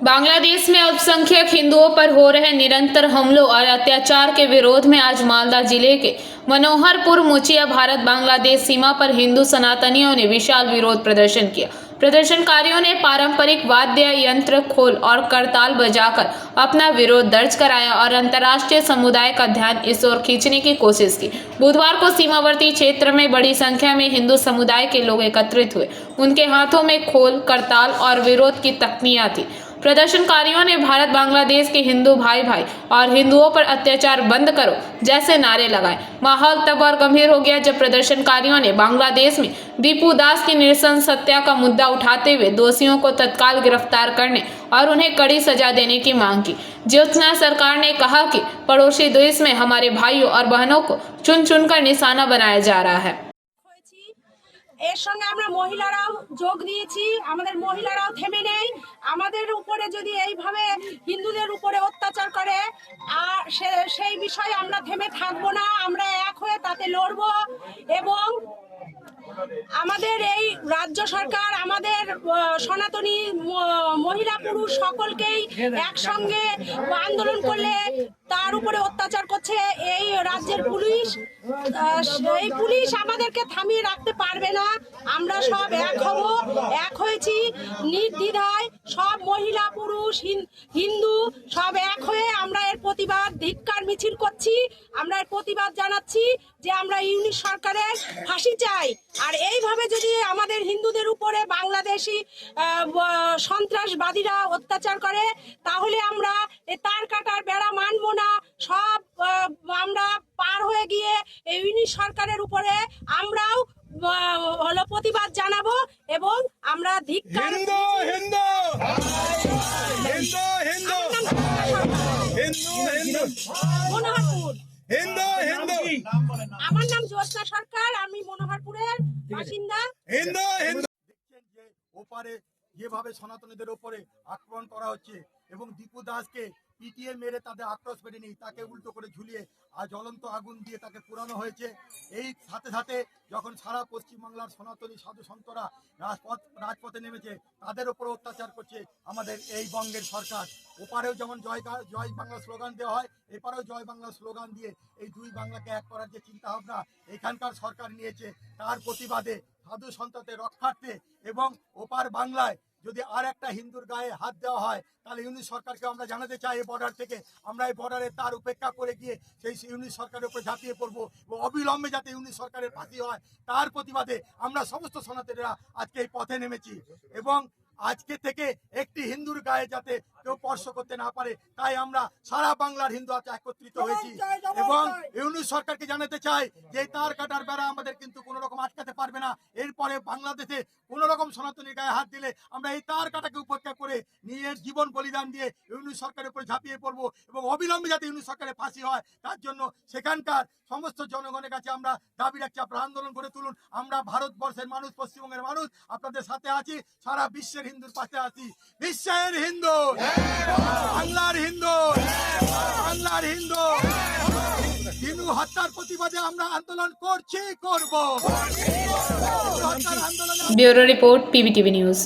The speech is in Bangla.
बांग्लादेश में अल्पसंख्यक हिंदुओं पर हो रहे निरंतर हमलों और अत्याचार के विरोध में आज मालदा जिले के मनोहरपुर मुचिया भारत बांग्लादेश सीमा पर हिंदू सनातनियों ने विशाल विरोध प्रदर्शन किया। प्रदर्शनकारियों ने पारंपरिक वाद्य यंत्र खोल और करताल बजाकर अपना विरोध दर्ज कराया और अंतर्राष्ट्रीय समुदाय का ध्यान इस ओर खींचने की कोशिश की। बुधवार को सीमावर्ती क्षेत्र में बड़ी संख्या में हिंदू समुदाय के लोग एकत्रित हुए। उनके हाथों में खोल, करताल और विरोध की तख्तियां थी। प्रदर्शनकारियों ने भारत बांग्लादेश के हिंदू भाई भाई और हिंदुओं पर अत्याचार बंद करो जैसे नारे लगाए। माहौल तब और गंभीर हो गया जब प्रदर्शनकारियों ने बांग्लादेश में दीपू दास की नृशंस हत्या का मुद्दा उठाते हुए दोषियों को तत्काल गिरफ्तार करने और उन्हें कड़ी सजा देने की मांग की। ज्योत्सना सरकार ने कहा कि पड़ोसी देश में हमारे भाइयों और बहनों को चुन चुनकर निशाना बनाया जा रहा है। এর সঙ্গে আমরা মহিলারাও যোগ দিয়েছি। আমাদের মহিলারাও থেমে নেই। আমাদের উপরে যদি এইভাবে হিন্দুদের উপরে অত্যাচার করে আর সেই বিষয়ে আমরা থেমে থাকবো না। আমরা এক হয়ে তাতে লড়বো এবং আমাদের এই রাজ্য সরকার আমাদের সনাতনী মহিলা পুরুষ সকলকেই একসঙ্গে আন্দোলন করলে তার উপরে অত্যাচার করছে এই রাজ্যের পুলিশ। এই পুলিশ আমাদেরকে থামিয়ে রাখতে পারবে না। আমরা সব এক হব, এক হয়েছি নির্দ্বিধায়। সব মহিলা পুরুষ হিন্দু সব এক হয়ে আমরা এর প্রতিবাদ ধিক্কার মিছিল করছি। আমরা এর প্রতিবাদ জানাচ্ছি যে আমরা ইউনিট সরকারের ফাঁসি চাই। আর এইভাবে যদি আমাদের হিন্দুদের উপরে বাংলাদেশি সন্ত্রাসবাদীরা অত্যাচার করে তাহলে আমরা তার কাটার বেড়া মানবো না। সব আমরা পার হয়ে গিয়ে ইউনিট সরকারের উপরে আমরাও হলো প্রতিবাদ জানাবো এবং আমরা ধিক্কার মনোহরপুর। আমার নাম জ্যোৎস্না সরকার, আমি মনোহরপুরের বাসিন্দা। ওপারে যেভাবে সনাতনীদের উপরে আক্রমণ করা হচ্ছে এবং দীপু দাসকে পিটিয়ে মেরে তাদের আক্রোশ পেটেনি, তাকে উল্টো করে ঝুলিয়ে আর জ্বলন্ত আগুন দিয়ে তাকে পোড়ানো হয়েছে। এই সাথে সাথে যখন সারা পশ্চিমবাংলার সনাতনী সাধু সন্তরা রাজপথে নেমেছে তাদের উপরে অত্যাচার করছে আমাদের এই বঙ্গের সরকার। ওপারেও যেমন জয় বাংলা স্লোগান দেওয়া হয়, এপারেও জয় বাংলা স্লোগান দিয়ে এই দুই বাংলাকে এক করার যে চিন্তা ভাবনা এখানকার সরকার নিয়েছে তার প্রতিবাদে সাধু সন্তদের রক্ষার্থে এবং ওপার বাংলায় যদি আর একটা হিন্দুর গায়ে হাত দেওয়া হয় তাহলে ইউনিট সরকারকে আমরা জানাতে চাই এই বর্ডার থেকে আমরা এই বর্ডারে তার উপেক্ষা করে গিয়ে সেই ইউনিট সরকারের উপরে ঝাঁপিয়ে পড়বো এবং অবিলম্বে যাতে ইউনিট সরকারের ফাঁসি হয় তার প্রতিবাদে আমরা সমস্ত সনাতনীরা আজকে এই পথে নেমেছি এবং আজকে থেকে একটি হিন্দুর গায়ে যাতে কেউ স্পর্শ করতে না পারে তাই আমরা সারা বাংলার হিন্দু আজ একত্রিত হয়েছি এবং ইউনিট সরকারকে জানাতে চাই যে তার কাটার বেড়া আমাদের কিন্তু কোনো রকম আটকাতে পারবে না। এরপরে বাংলাদেশে কোনো রকম সনাতনীর গায়ে হাত দিলে আমরা এই তার কাটাকে উপেক্ষা করে নিজের জীবন বলিদান দিয়ে ইউনিট সরকারের উপরে ঝাঁপিয়ে পড়বো এবং অবিলম্বে যাতে ইউনিট সরকারের ফাঁসি হয় তার জন্য সেখানকার সমস্ত জনগণের কাছে আমরা দাবি রাখছি আপনারা আন্দোলন করে তুলুন। আমরা ভারতবর্ষের মানুষ, পশ্চিমবঙ্গের মানুষ আপনাদের সাথে আছি, সারা বিশ্বের হিন্দুর পাশে আছি। বিশ্বের হিন্দু, বাংলার হিন্দু, বাংলার হিন্দু হিন্দু হত্যার প্রতিবাদে আমরা আন্দোলন করছি, করবো। Bureau report PBTV news.